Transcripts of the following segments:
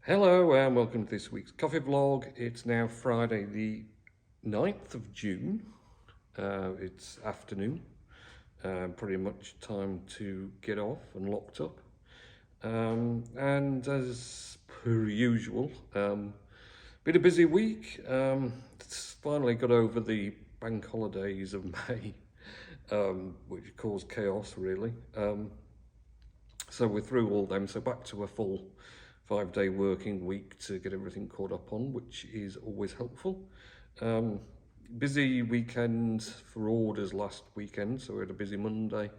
Hello and welcome to this week's coffee vlog. It's now Friday the 9th of June. It's afternoon, pretty much time to get off and locked up. And as per usual, been a busy week. It's finally got over the bank holidays of May, which caused chaos really. So we're through all them, so back to a full 5-day working week to get everything caught up on, which is always helpful. Busy weekend for orders last weekend, so we had a busy Monday.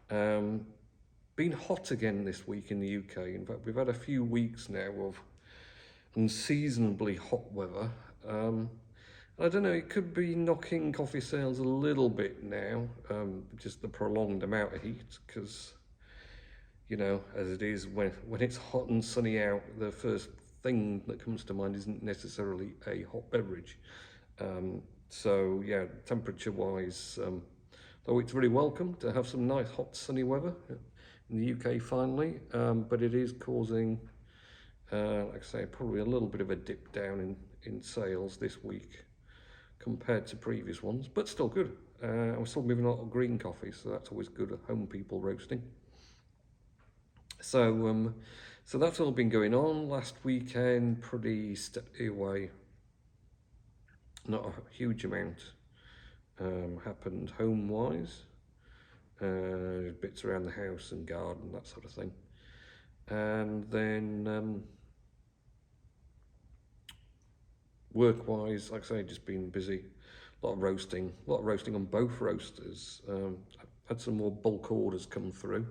Been hot again this week in the UK. In fact, we've had a few weeks now of unseasonably hot weather. I don't know, it could be knocking coffee sales a little bit now, just the prolonged amount of heat, because you know, as it is, when it's hot and sunny out, the first thing that comes to mind isn't necessarily a hot beverage. So yeah, temperature-wise, though it's really welcome to have some nice hot sunny weather in the UK finally, but it is causing, like I say, probably a little bit of a dip down in sales this week compared to previous ones, but still good. We're still moving a lot of green coffee, so that's always good at home people roasting. So that's all been going on. Last weekend, pretty steady away. Not a huge amount happened home-wise. Bits around the house and garden, that sort of thing. And then work-wise, like I say, just been busy. A lot of roasting on both roasters. Had some more bulk orders come through.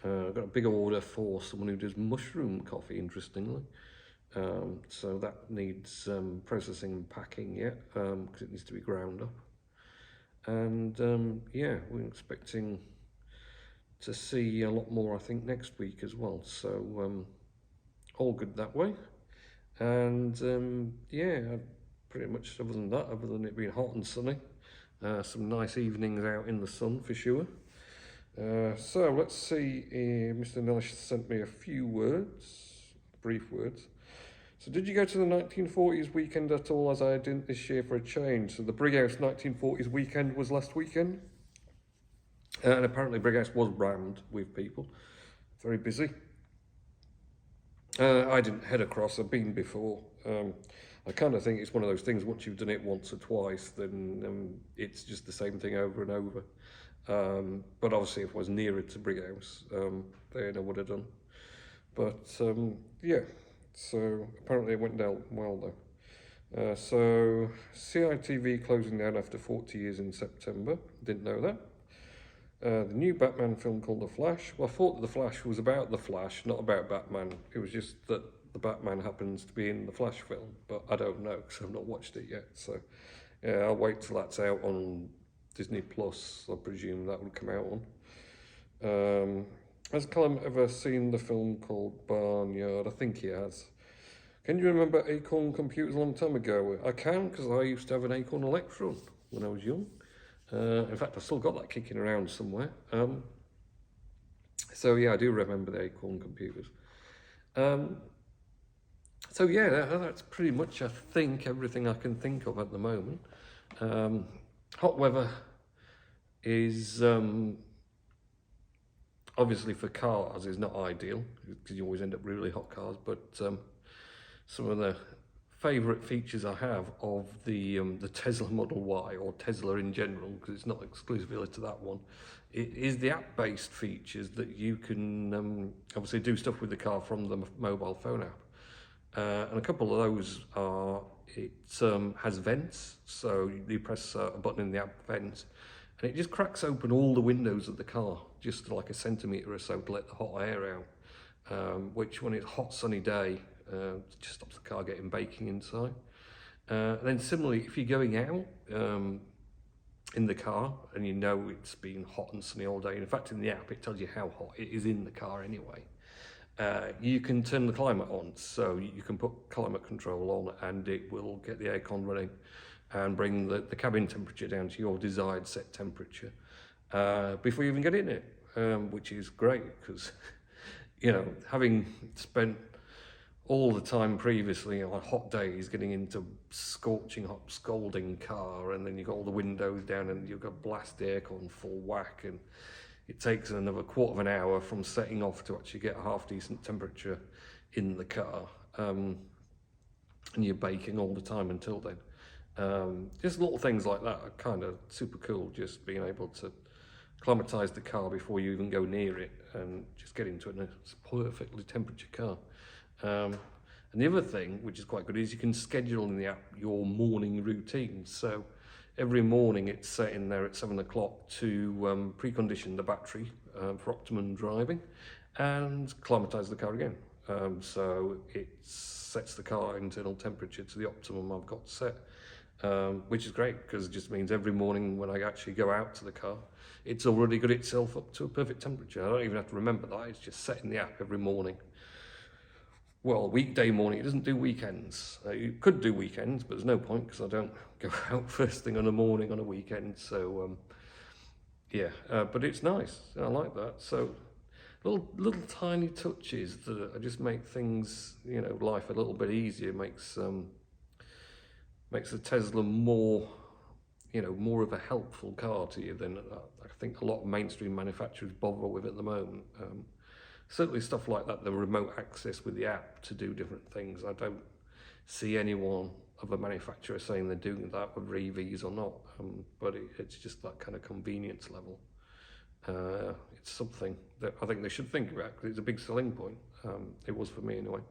I've got a big order for someone who does mushroom coffee, interestingly. So that needs processing and packing yet, because it needs to be ground up. And yeah, we're expecting to see a lot more, I think, next week as well. So all good that way. And yeah, pretty much other than it being hot and sunny, some nice evenings out in the sun for sure. So let's see, Mr. Nellish sent me a few words, brief words. So did you go to the 1940s weekend at all, as I didn't this year for a change? So the Brighouse 1940s weekend was last weekend. And apparently Brighouse was rammed with people, very busy. I didn't head across, I've been before. I kind of think it's one of those things, once you've done it once or twice, then it's just the same thing over and over. But obviously if I was nearer to Brighouse, then I would have done. But yeah, so apparently it went down well though. So CITV closing down after 40 years in September, didn't know that. The new Batman film called The Flash. Well, I thought that The Flash was about The Flash, not about Batman. It was just that the Batman happens to be in the Flash film, but I don't know because I've not watched it yet. So yeah, I'll wait till that's out on Disney Plus, I presume that would come out on. Has Callum ever seen the film called Barnyard? I think he has. Can you remember Acorn computers a long time ago? I can, because I used to have an Acorn Electron when I was young. In fact, I've still got that kicking around somewhere. So yeah, I do remember the Acorn computers. So yeah, that's pretty much, I think, everything I can think of at the moment. Hot weather is obviously for cars is not ideal, because you always end up really hot cars, but some of the favourite features I have of the Tesla Model Y, or Tesla in general, because it's not exclusively to that one, it is the app-based features that you can obviously do stuff with the car from the mobile phone app. And a couple of those are, it has vents, so you press a button in the app vents, and it just cracks open all the windows of the car, just like a centimetre or so to let the hot air out, which when it's a hot sunny day, just stops the car getting baking inside. And then similarly, if you're going out in the car and you know it's been hot and sunny all day, in fact in the app it tells you how hot it is in the car anyway, you can turn the climate on, so you can put climate control on and it will get the aircon running and bring the cabin temperature down to your desired set temperature before you even get in it, which is great because, you know, having spent all the time previously, on hot days, getting into scorching hot, scalding car, and then you've got all the windows down and you've got blast aircon full whack, and it takes another quarter of an hour from setting off to actually get a half decent temperature in the car. And you're baking all the time until then. Just little things like that are kind of super cool, just being able to acclimatise the car before you even go near it and just get into it, and it's a perfectly temperature car. And the other thing, which is quite good, is you can schedule in the app your morning routine. So every morning it's set in there at 7 o'clock to precondition the battery for optimum driving and acclimatise the car again. So it sets the car internal temperature to the optimum I've got set, which is great because it just means every morning when I actually go out to the car, it's already got itself up to a perfect temperature. I don't even have to remember that, it's just set in the app every morning. Well, weekday morning, it doesn't do weekends. You could do weekends, but there's no point because I don't go out first thing on the morning on a weekend. So, yeah, but it's nice. I like that. So, little tiny touches that just make things, life a little bit easier. Makes the Tesla more, more of a helpful car to you than I think a lot of mainstream manufacturers bother with at the moment. Certainly stuff like that, the remote access with the app to do different things. I don't see anyone of a manufacturer saying they're doing that with EVs or not, but it's just that kind of convenience level. It's something that I think they should think about because it's a big selling point. It was for me anyway.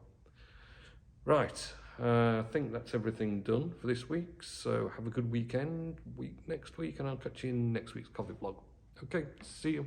Right, I think that's everything done for this week. So have a good weekend, next week, and I'll catch you in next week's coffee vlog. Okay, see you.